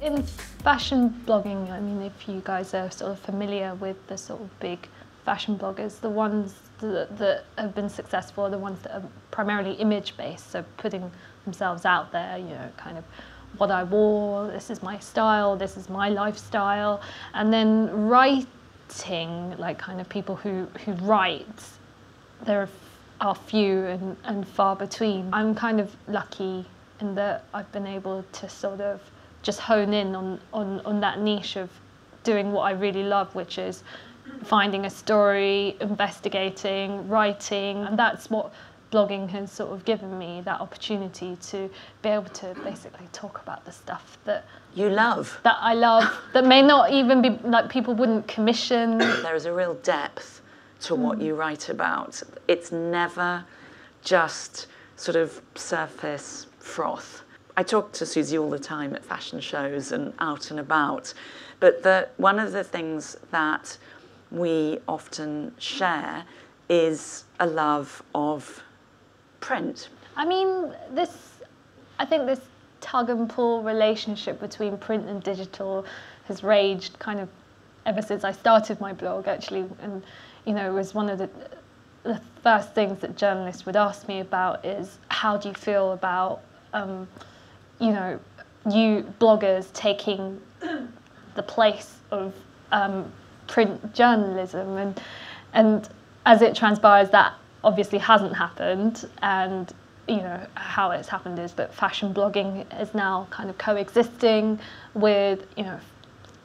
In fashion blogging, I mean, if you guys are sort of familiar with the sort of big fashion bloggers, the ones that have been successful are the ones that are primarily image-based, so putting themselves out there, you know, kind of what I wore, this is my style, this is my lifestyle, and then writing, like kind of people who write, there are few and far between. I'm kind of lucky in that I've been able to sort of just hone in on that niche of doing what I really love, which is finding a story, investigating, writing, and that's what blogging has sort of given me, that opportunity to be able to basically talk about the stuff that you love, that I love, that may not even be, like, people wouldn't commission. There is a real depth to what you write about. It's never just sort of surface froth. I talk to Susie all the time at fashion shows and out and about, but one of the things that we often share is a love of print. I mean, I think this tug and pull relationship between print and digital has raged kind of ever since I started my blog, actually, and you know, it was one of the first things that journalists would ask me about is, how do you feel about you know, you bloggers taking the place of print journalism, and as it transpires, that obviously hasn't happened, and you know, how it's happened is that fashion blogging is now kind of coexisting with, you know,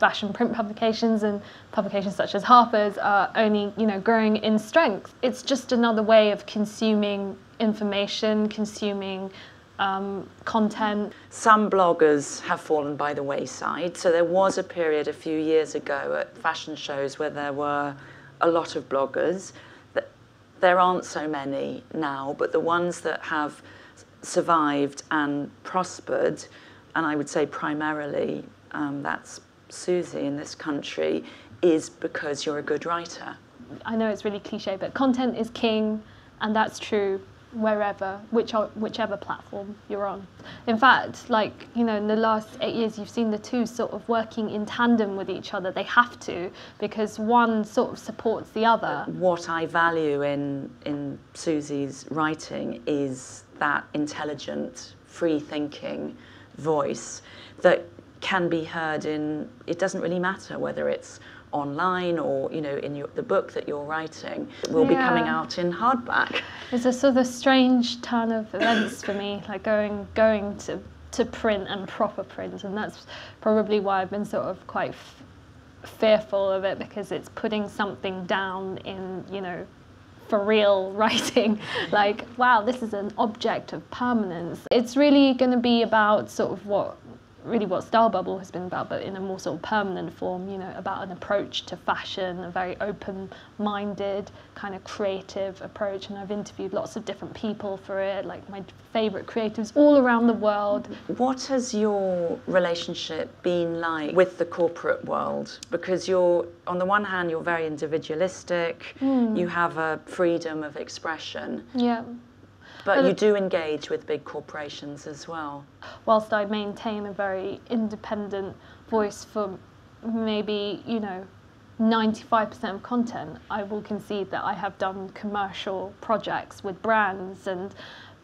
fashion print publications, and publications such as Harper's are only, you know, growing in strength. It's just another way of consuming information, consuming content. Some bloggers have fallen by the wayside. So there was a period a few years ago at fashion shows where there were a lot of bloggers. There aren't so many now, but the ones that have survived and prospered, and I would say primarily that's Susie in this country, is because you're a good writer. I know it's really cliche, but content is king, and that's true wherever, whichever platform you're on. In fact, like, you know, in the last 8 years, you've seen the two sort of working in tandem with each other. They have to, because one sort of supports the other. What I value in Susie's writing is that intelligent, free-thinking voice that can be heard in, it doesn't really matter whether it's online or, you know, in the book that you're writing. It will be coming out in hardback. It's a sort of strange turn of events for me, like going to print and proper print, and that's probably why I've been sort of quite fearful of it, because it's putting something down in, you know, for real writing, like, wow, this is an object of permanence. It's really going to be about sort of what Style Bubble has been about, but in a more sort of permanent form, you know, about an approach to fashion, a very open-minded, kind of creative approach, and I've interviewed lots of different people for it, like my favourite creatives all around the world. What has your relationship been like with the corporate world? Because you're, on the one hand, you're very individualistic, you have a freedom of expression. Yeah. But you do engage with big corporations as well. Whilst I maintain a very independent voice for maybe, you know, 95% of content, I will concede that I have done commercial projects with brands,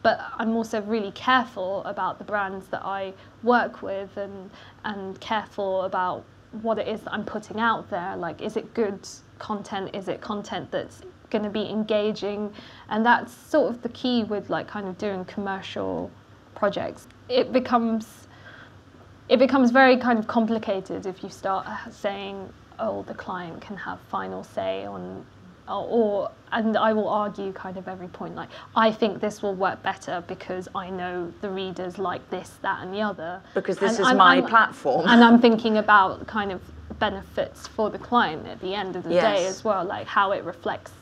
but I'm also really careful about the brands that I work with, and careful about what it is that I'm putting out there. Like, is it good content? Is it content that's going to be engaging? And that's sort of the key with, like, kind of doing commercial projects. It becomes very kind of complicated if you start saying, oh, the client can have final say on, and I will argue kind of every point, like, I think this will work better because I know the readers like this, that and the other. Because this is my platform. And I'm thinking about kind of benefits for the client at the end of the day as well, like how it reflects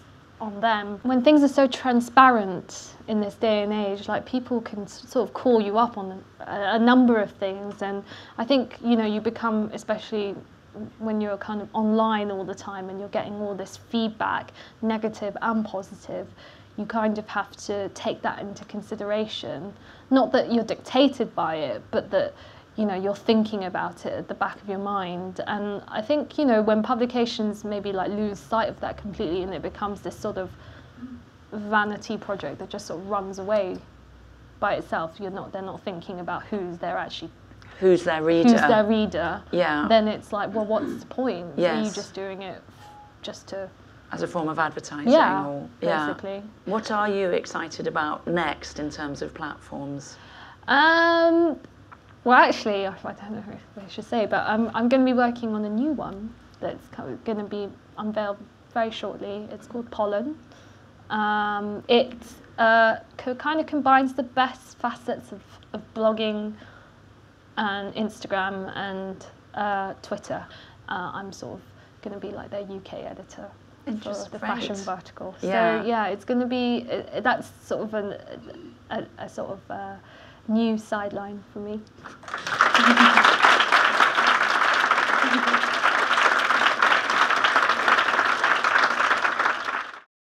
on them. When things are so transparent in this day and age, like, people can sort of call you up on a number of things, and I think, you know, you become, especially when you're kind of online all the time and you're getting all this feedback, negative and positive, you kind of have to take that into consideration. Not that you're dictated by it, but that you know, you're thinking about it at the back of your mind. And I think, you know, when publications maybe like lose sight of that completely and it becomes this sort of vanity project that just sort of runs away by itself, they're not thinking about who's their reader. Yeah. Then it's like, well, what's the point? Yes. Are you just doing it just to... As a form of advertising? Yeah, or, basically. What are you excited about next in terms of platforms? Well, actually, I don't know if I should say, but I'm going to be working on a new one that's going to be unveiled very shortly. It's called Pollen. It kind of combines the best facets of blogging and Instagram and Twitter. I'm sort of going to be like their UK editor for the fashion vertical. Yeah. So yeah, it's going to be, that's sort of a sort of new sideline for me.